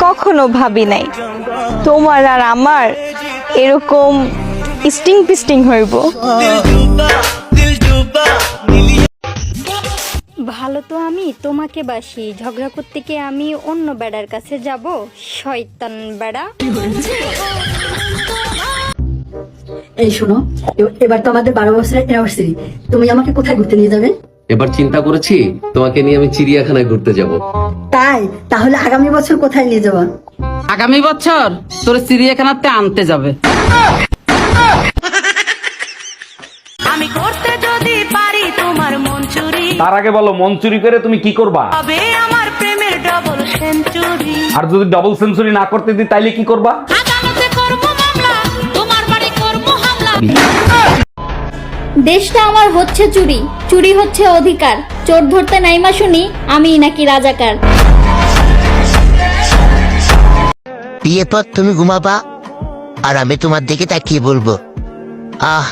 কখনো ভাবি নাই তোমার আর আমার এরকম স্টিং পিস্টিং হইব। ভালো তো আমি তোমাকে বাসি, ঝগড়া করতে কি আমি অন্য বেড়ার কাছে যাব? শয়তান বেড়া। এই শোনো, এবার তো আমাদের 12 বছরের অ্যানিভার্সারি, তুমি আমাকে কোথায় ঘুরতে নিয়ে যাবে? এবার চিন্তা করেছি তোমাকে নিয়ে আমি চিড়িয়াখানায় ঘুরতে যাব। তাই তাহলে আগামী বছর কোথায় নিয়ে যাবা? আগামী বছর তোর চিড়িয়াখানাতে আনতে যাবে। আমি করতে যদি পারি তোমার মন চুরি, তার আগে বলো মন চুরি করে তুমি কি করবা? তবে আমার প্রেমের ডবল সেঞ্চুরি। আর যদি ডাবল সেঞ্চুরি না করতে দিই তাইলে কি করবা? আদালতে করবো মামলা, তোমার বাড়ি করবো হামলা। দেশটা আমার হচ্ছে চুরি, চুরি হচ্ছে অধিকার। চোর ধরতে নাইমা শুনি আমি নাকি রাজাকার। বিয়ে পর তুমি ঘুমাবা আর আমি তোমার দিকে তাকিয়ে বলবো, আহ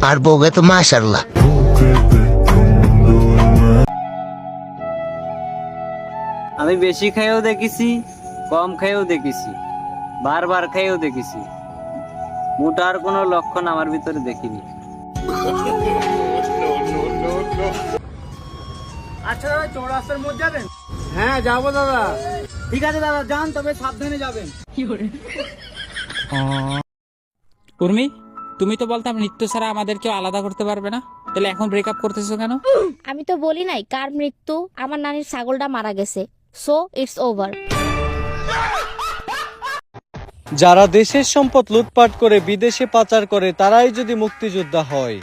আর বউকে তো মাশাআল্লাহ। আমি বেশি খাইও দেখেছি, কম খাইও দেখেছি, বারবার খাইও দেখেছি, মোটার কোনো লক্ষণ আমার ভিতরে দেখিনি। আচ্ছা দাদা, চৌরাস্তার মধ্যে যাবেন? হ্যাঁ যাবো দাদা। ঠিক আছে দাদা, যান, তবে সাবধানে যাবেন। উর্মি, তুমি তো বলতাম নৃত্য ছাড়া আমাদের কেউ আলাদা করতে পারবে না, তাহলে এখন ব্রেকআপ করতেছো কেন? আমি তো বলি নাই কার মৃত্যু, আমার নানির ছাগলটা মারা গেছে, সো ইটস ওভার। যারা দেশের সম্পদ লুটপাট করে বিদেশে পাচার করে তারাই যদি মুক্তিযোদ্ধা হয়,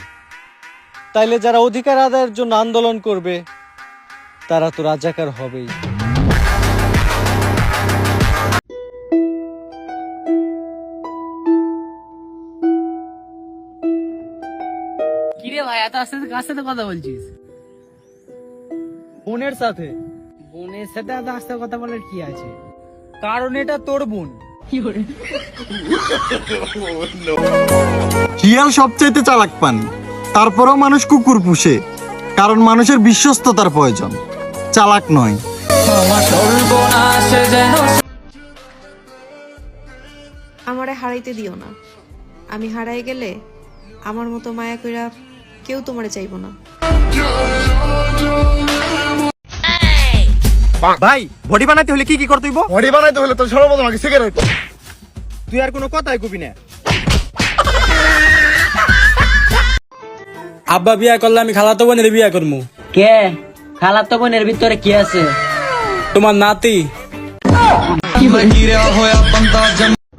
তাইলে যারা অধিকার আদায়ের জন্য আন্দোলন করবে তারা তো রাজাকার হবেই। কিরে ভাই, এত আস্তে কার সাথে কথা বলছিস? বোনের সাথে। বোনের সাথে এত আস্তে কথা বলার কি আছে? কারণ এটা তোর বোন। শিয়াল সবচাইতে চালাক প্রাণী, তারপরেও মানুষ কুকুর পুষে, কারণ মানুষের বিশ্বস্ততার প্রয়োজন, চালাক নয়। আমারে হারাইতে দিও না, আমি হারাই গেলে আমার মতো মায়া কইরা কেউ তোমারে চাইবো না। ভাই, বডি বানাইতে হলে কি কি করতে হইব? বডি বানাইতে হলে তো সর্বপ্রথম আগে সিগারেট। তুই আর কোনো কথাই কবি না। আব্বা বিয়া করলে আমি খালাতো বোনের বিয়া করবো। কে খালাতো বোনের ভিতরে কি আছে? তোমার নাতি।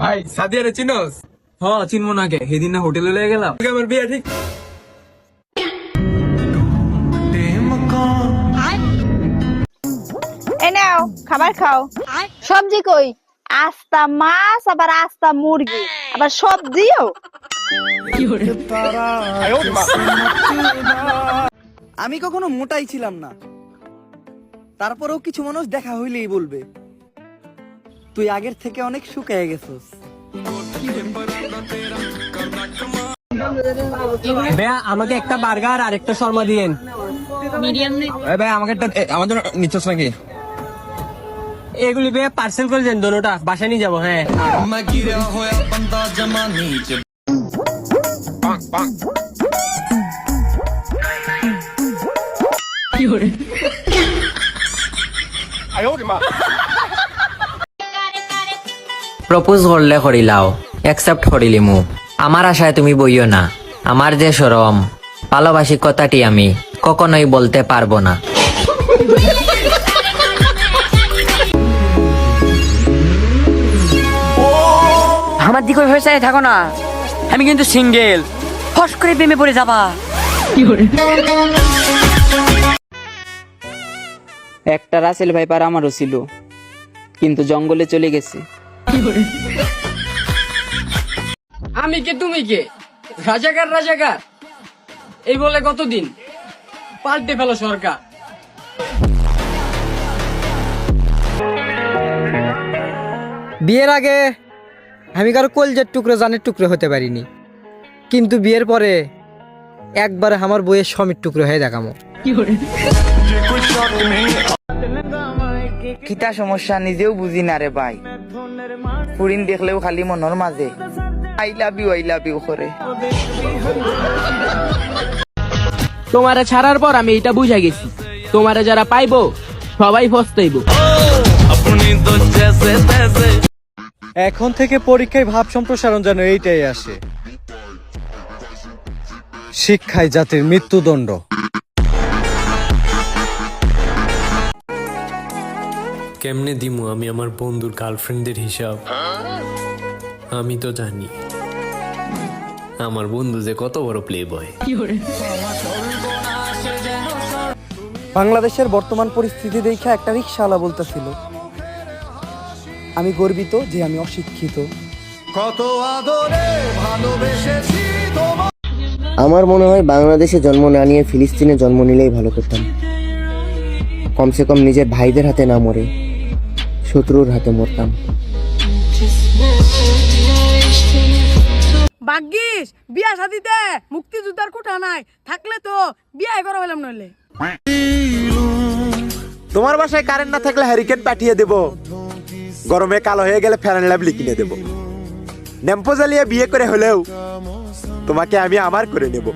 ভাই সাদিয়ারে চিনোস? হ্যাঁ চিনবো না, কে সেদিন না হোটেলে লয়ে গেলাম, আমার বিয়া ঠিক। এই নাও খাবার খাও। সবজি কই? আস্তা মাছ, আবার আস্তা মুরগি, আবার সবজিও। আমি কখনো মোটাই ছিলাম না, তারপরেও কিছু মানুষ দেখা হইলেই বলবে তুই আগের থেকে অনেক শুকিয়ে গেছিস। আমাকে একটা বার্গার আর একটা শর্মা দিয়েন। মিডিয়াম নেই ভাই, আমাকে একটা, আমার জন্য নিচ্ছস নাকি? এগুলি ভাই পার্সেল করে দেন, দোনোটা বাসায় নিয়ে যাবো। হ্যাঁ প্রপোজ করলে করিলাও, অ্যাকসেপ্ট করিলিমু। আমার আশায় তুমি বইও না, আমার যে শরম, ভালোবাসি কথাটি আমি কখনোই বলতে পারবো না। আমার দিকে ওইভাবে চাই থাকো না, আমি কিন্তু সিঙ্গেল, ফস করে প্রেমে পড়ে যাবা। একটা রাসেল ভাইপার আমারও ছিল, কিন্তু জঙ্গলে চলে গেছে। আমি কে তুমি কে? রাজাকার রাজাকার এই বলে কতদিন পাল্টে ফেলো সরকার। বিয়ের আগে আমি কারো কলজের টুকরো জানের টুকরো হতে পারিনি, কিন্তু বিয়ের পরে একবারে আমার বইয়ের সমীর টুকরো হয়ে দেখামো। কিতা সমস্যা নিজেও বুঝি না রে ভাই। ফুরিন দেখলেও খালি মনের মাঝে আই লাভ ইউ করে। তোমারে ছাড়ার পর আমি এটা বুঝা গেছি, তোমারে যারা পাইবো সবাই ফস্তাইবো। এখন থেকে পরীক্ষায় ভাব সম্প্রসারণ যেন এইটাই আসে, শিক্ষায় জাতির মৃত্যুদণ্ড। কেমনে দিমু আমি আমার বন্ধুর গার্লফ্রেন্ডের হিসাব? আমি তো জানি আমার বন্ধু যে কত বড় প্লে বয়। বাংলাদেশের বর্তমান পরিস্থিতি দেখে একটা রিকশাওয়ালা বলতেছিল, আমি গর্বিত যে আমি অশিক্ষিত। আমার মনে হয় বাংলাদেশে জন্ম না নিয়ে ফিলিস্তিনে জন্ম নিলেই ভালো করতাম। কমসে কম নিজের ভাইদের হাতে না মরে শত্রুর হাতে মরতাম। ভাগ্যিস বিয়া শাদিতে মুক্তিযোদ্ধার কোঠা নাই, থাকলে তো বিয়া করে হলাম নইলে। তোমার বাসায় কারেন্ট না থাকলে হ্যারিকেন পাঠিয়ে দেব, গরমে কালো হয়ে গেলে ফ্যান লাভলি কিনে দেব, নেম্পো জ্বালিয়ে বিয়ে করে হলেও তোমাকে আমি আমার করে নেব।